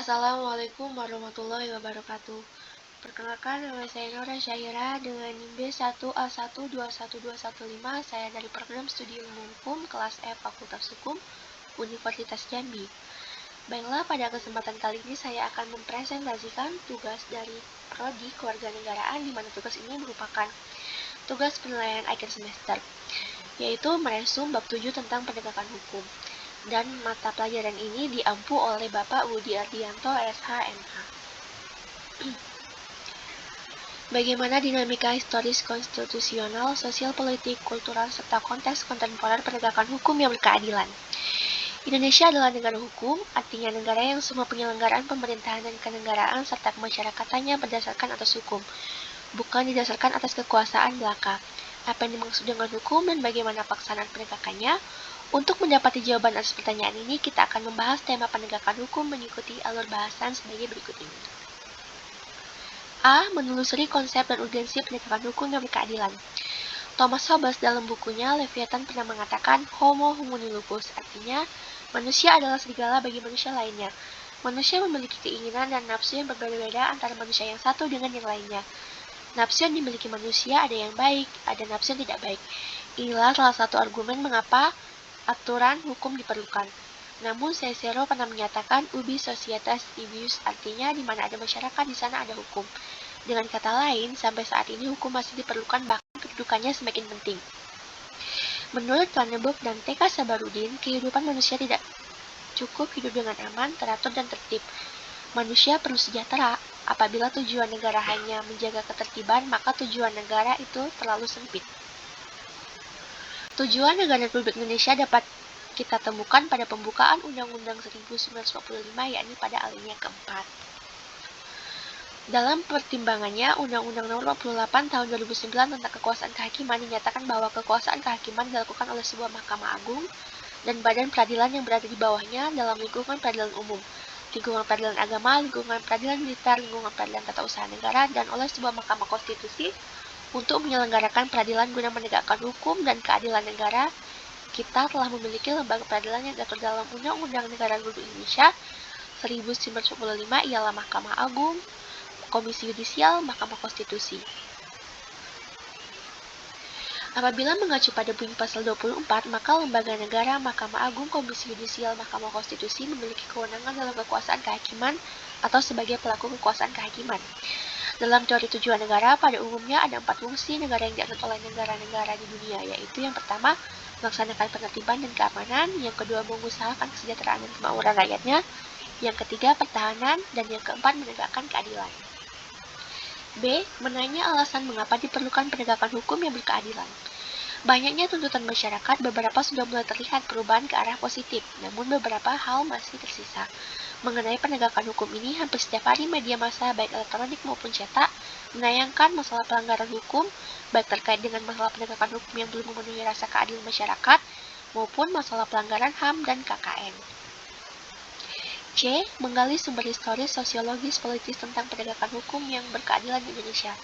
Assalamualaikum warahmatullahi wabarakatuh. Perkenalkan, nama saya Nora Syaira dengan NIM B1A1212115. Saya dari program studi ilmu hukum kelas F Fakultas Hukum Universitas Jambi. Baiklah, pada kesempatan kali ini saya akan mempresentasikan tugas dari Prodi Kewarganegaraan, di mana tugas ini merupakan tugas penilaian akhir semester, yaitu meresum bab 7 tentang penegakan hukum. Dan mata pelajaran ini diampu oleh Bapak Budi Ardianto, SH.MH. Bagaimana dinamika historis konstitusional, sosial politik, kultural, serta konteks kontemporer penegakan hukum yang berkeadilan. Indonesia adalah negara hukum, artinya negara yang semua penyelenggaraan pemerintahan dan kenegaraan serta pemasyarakatannya berdasarkan atas hukum, bukan didasarkan atas kekuasaan belaka. Apa yang dimaksud dengan hukum dan bagaimana pelaksanaan penegakannya? Untuk mendapati jawaban atas pertanyaan ini, kita akan membahas tema penegakan hukum mengikuti alur bahasan sebagai berikut ini. A. Menelusuri konsep dan urgensi penegakan hukum yang berkeadilan. Thomas Hobbes dalam bukunya Leviathan pernah mengatakan Homo homini lupus, artinya manusia adalah serigala bagi manusia lainnya. Manusia memiliki keinginan dan nafsu yang berbeda-beda antara manusia yang satu dengan yang lainnya. Nafsu yang dimiliki manusia ada yang baik, ada nafsu yang tidak baik. Inilah salah satu argumen mengapa aturan hukum diperlukan. Namun Cicero pernah menyatakan ubi societas ibius, artinya di mana ada masyarakat di sana ada hukum. Dengan kata lain, sampai saat ini hukum masih diperlukan, bahkan kedudukannya semakin penting. Menurut Planebuk dan T.K. Sabarudin, kehidupan manusia tidak cukup hidup dengan aman, teratur, dan tertib. Manusia perlu sejahtera. Apabila tujuan negara hanya menjaga ketertiban, maka tujuan negara itu terlalu sempit. Tujuan negara Republik Indonesia dapat kita temukan pada pembukaan Undang-Undang 1945, yakni pada alinea keempat. Dalam pertimbangannya, Undang-Undang Nomor 48 Tahun 2009 tentang kekuasaan kehakiman dinyatakan bahwa kekuasaan kehakiman dilakukan oleh sebuah Mahkamah Agung dan badan peradilan yang berada di bawahnya dalam lingkungan peradilan umum, lingkungan peradilan agama, lingkungan peradilan militer, lingkungan peradilan tata usaha negara, dan oleh sebuah Mahkamah Konstitusi untuk menyelenggarakan peradilan guna menegakkan hukum dan keadilan negara. Kita telah memiliki lembaga peradilan yang diatur dalam Undang-Undang Negara Republik Indonesia 1945, ialah Mahkamah Agung, Komisi Yudisial, Mahkamah Konstitusi. Apabila mengacu pada bunyi pasal 24, maka lembaga negara, Mahkamah Agung, Komisi Yudisial, Mahkamah Konstitusi memiliki kewenangan dalam kekuasaan kehakiman atau sebagai pelaku kekuasaan kehakiman. Dalam teori tujuan negara, pada umumnya ada 4 fungsi negara yang dianut oleh negara-negara di dunia, yaitu yang pertama, melaksanakan penertiban dan keamanan, yang kedua, mengusahakan kesejahteraan dan kemakmuran rakyatnya, yang ketiga, pertahanan, dan yang keempat, menegakkan keadilan. B. Menanya alasan mengapa diperlukan penegakan hukum yang berkeadilan. Banyaknya tuntutan masyarakat, beberapa sudah mulai terlihat perubahan ke arah positif, namun beberapa hal masih tersisa. Mengenai penegakan hukum ini, hampir setiap hari media massa, baik elektronik maupun cetak, menayangkan masalah pelanggaran hukum, baik terkait dengan masalah penegakan hukum yang belum memenuhi rasa keadilan masyarakat, maupun masalah pelanggaran HAM dan KKN. C. Menggali sumber historis, sosiologis, politis tentang penegakan hukum yang berkeadilan di Indonesia.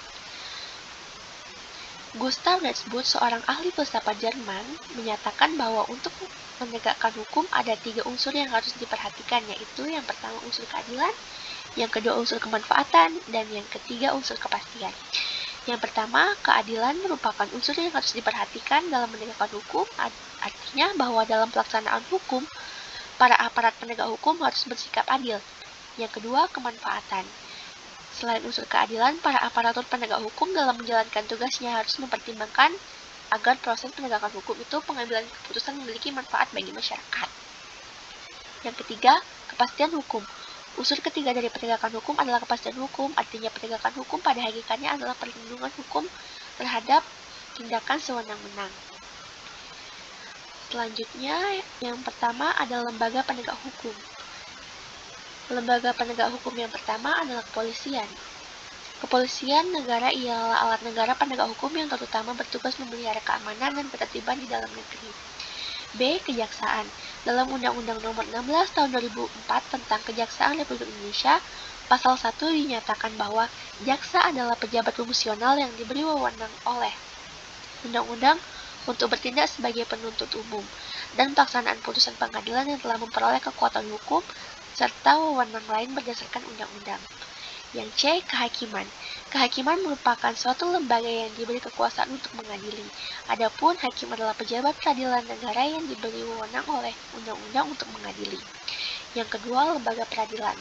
Gustav Retzbudt, seorang ahli filsafat Jerman, menyatakan bahwa untuk menegakkan hukum ada 3 unsur yang harus diperhatikan, yaitu yang pertama unsur keadilan, yang kedua unsur kemanfaatan, dan yang ketiga unsur kepastian. Yang pertama, keadilan merupakan unsur yang harus diperhatikan dalam menegakkan hukum, artinya bahwa dalam pelaksanaan hukum, para aparat penegak hukum harus bersikap adil. Yang kedua, kemanfaatan. Selain unsur keadilan, para aparatur penegak hukum dalam menjalankan tugasnya harus mempertimbangkan agar proses penegakan hukum itu pengambilan keputusan memiliki manfaat bagi masyarakat. Yang ketiga, kepastian hukum. Unsur ketiga dari penegakan hukum adalah kepastian hukum, artinya penegakan hukum pada hakikatnya adalah perlindungan hukum terhadap tindakan sewenang-wenang. Selanjutnya, yang pertama adalah lembaga penegak hukum. Lembaga penegak hukum yang pertama adalah kepolisian. Kepolisian negara ialah alat negara penegak hukum yang terutama bertugas memelihara keamanan dan ketertiban di dalam negeri. B. Kejaksaan. Dalam Undang-Undang Nomor 16 Tahun 2004 tentang Kejaksaan Republik Indonesia, Pasal 1 dinyatakan bahwa jaksa adalah pejabat fungsional yang diberi wewenang oleh Undang-Undang untuk bertindak sebagai penuntut umum dan pelaksanaan putusan pengadilan yang telah memperoleh kekuatan hukum serta wewenang lain berdasarkan undang-undang. Yang C. Kehakiman. Kehakiman merupakan suatu lembaga yang diberi kekuasaan untuk mengadili. Adapun hakim adalah pejabat peradilan negara yang diberi wewenang oleh undang-undang untuk mengadili. Yang kedua, lembaga peradilan.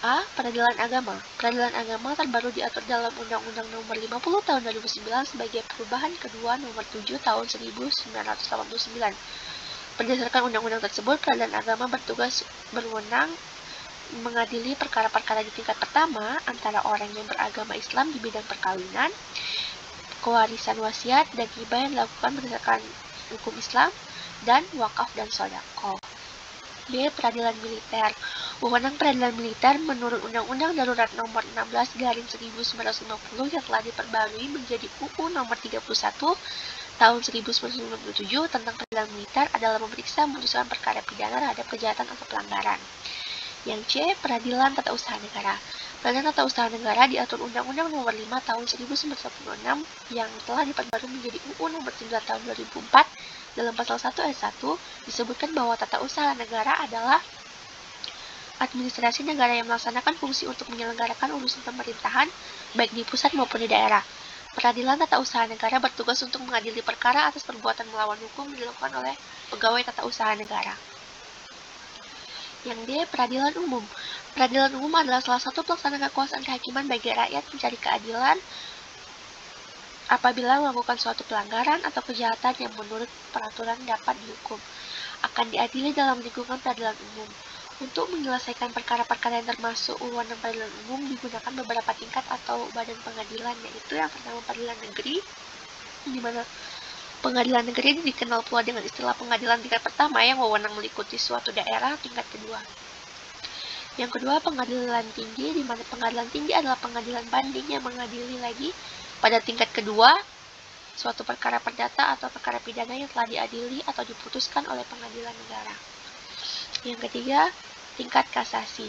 A. Peradilan agama. Peradilan agama terbaru diatur dalam Undang-Undang Nomor 50 Tahun 2009 sebagai perubahan kedua Nomor 7 Tahun 1989. Berdasarkan undang-undang tersebut, peradilan agama berwenang mengadili perkara-perkara di tingkat pertama antara orang yang beragama Islam di bidang perkawinan, kewarisan wasiat, dan hibah yang dilakukan berdasarkan hukum Islam, dan wakaf dan sodaqoh. B. Peradilan militer. Wewenang peradilan militer menurut Undang-Undang Darurat Nomor 16/1950 yang telah diperbarui menjadi UU Nomor 31 Tahun 1997 tentang peradilan militer adalah memeriksa memutuskan perkara pidana terhadap kejahatan atau pelanggaran. Yang C. Peradilan Tata Usaha Negara. Peradilan Tata Usaha Negara diatur Undang-Undang Nomor 5 Tahun 1996 yang telah diperbarui menjadi UU Nomor 9 Tahun 2004. Dalam pasal 1 ayat 1 disebutkan bahwa tata usaha negara adalah administrasi negara yang melaksanakan fungsi untuk menyelenggarakan urusan pemerintahan baik di pusat maupun di daerah. Peradilan Tata Usaha Negara bertugas untuk mengadili perkara atas perbuatan melawan hukum dilakukan oleh pegawai tata usaha negara. Yang D. Peradilan Umum. Peradilan umum adalah salah satu pelaksana kekuasaan kehakiman bagi rakyat mencari keadilan apabila melakukan suatu pelanggaran atau kejahatan yang menurut peraturan dapat dihukum, akan diadili dalam lingkungan peradilan umum. Untuk menyelesaikan perkara-perkara yang termasuk wewenang peradilan umum digunakan beberapa tingkat atau badan pengadilan, yaitu yang pertama pengadilan negeri, di mana pengadilan negeri ini dikenal pula dengan istilah pengadilan tingkat pertama yang wewenang meliputi suatu daerah tingkat kedua. Yang kedua, pengadilan tinggi, di mana pengadilan tinggi adalah pengadilan banding yang mengadili lagi pada tingkat kedua suatu perkara perdata atau perkara pidana yang telah diadili atau diputuskan oleh pengadilan negara. Yang ketiga, tingkat kasasi.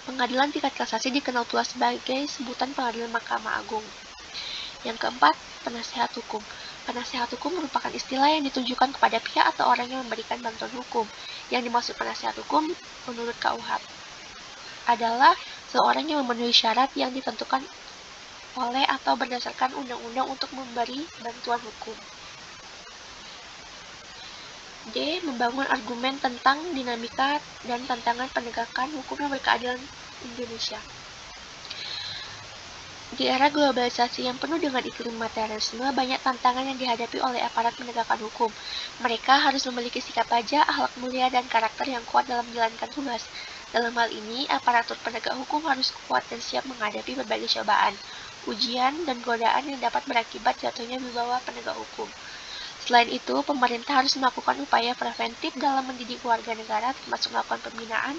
Pengadilan tingkat kasasi dikenal pula sebagai sebutan pengadilan Mahkamah Agung. Yang keempat, penasihat hukum. Penasihat hukum merupakan istilah yang ditujukan kepada pihak atau orang yang memberikan bantuan hukum. Yang dimaksud penasihat hukum menurut KUHP adalah seorang yang memenuhi syarat yang ditentukan oleh atau berdasarkan undang-undang untuk memberi bantuan hukum. D. Membangun argumen tentang dinamika dan tantangan penegakan hukum yang berkeadilan Indonesia. Di era globalisasi yang penuh dengan iklim materialisme, banyak tantangan yang dihadapi oleh aparat penegakan hukum. Mereka harus memiliki sikap baja, akhlak mulia, dan karakter yang kuat dalam menjalankan tugas. Dalam hal ini, aparatur penegak hukum harus kuat dan siap menghadapi berbagai cobaan, ujian, dan godaan yang dapat berakibat jatuhnya wibawa penegak hukum. Selain itu, pemerintah harus melakukan upaya preventif dalam mendidik warga negara, termasuk melakukan pembinaan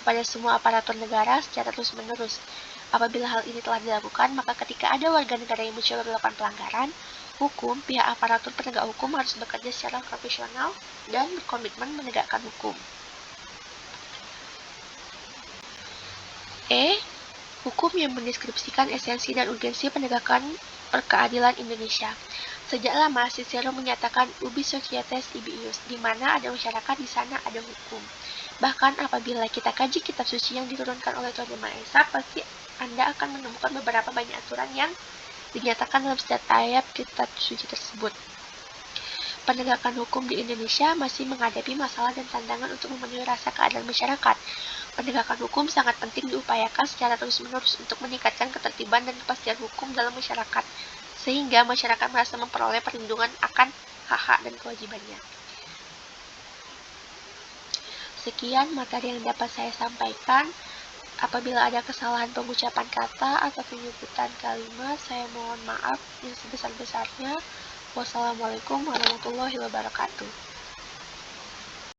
kepada semua aparatur negara secara terus-menerus. Apabila hal ini telah dilakukan, maka ketika ada warga negara yang mencoba melakukan pelanggaran hukum, pihak aparatur penegak hukum harus bekerja secara profesional dan berkomitmen menegakkan hukum. E. Hukum yang mendeskripsikan esensi dan urgensi penegakan perkeadilan Indonesia. Sejak lama, Cicero menyatakan ubi societas ibi ius, di mana ada masyarakat, di sana ada hukum. Bahkan apabila kita kaji kitab suci yang diturunkan oleh Tuhan Yang Maha Esa, pasti Anda akan menemukan beberapa banyak aturan yang dinyatakan dalam setiap ayat kitab suci tersebut. Penegakan hukum di Indonesia masih menghadapi masalah dan tantangan untuk memenuhi rasa keadilan masyarakat. Penegakan hukum sangat penting diupayakan secara terus-menerus untuk meningkatkan ketertiban dan kepastian hukum dalam masyarakat, sehingga masyarakat merasa memperoleh perlindungan akan hak-hak dan kewajibannya. Sekian materi yang dapat saya sampaikan. Apabila ada kesalahan pengucapan kata atau penyebutan kalimat, saya mohon maaf yang sebesar-besarnya. Wassalamualaikum warahmatullahi wabarakatuh.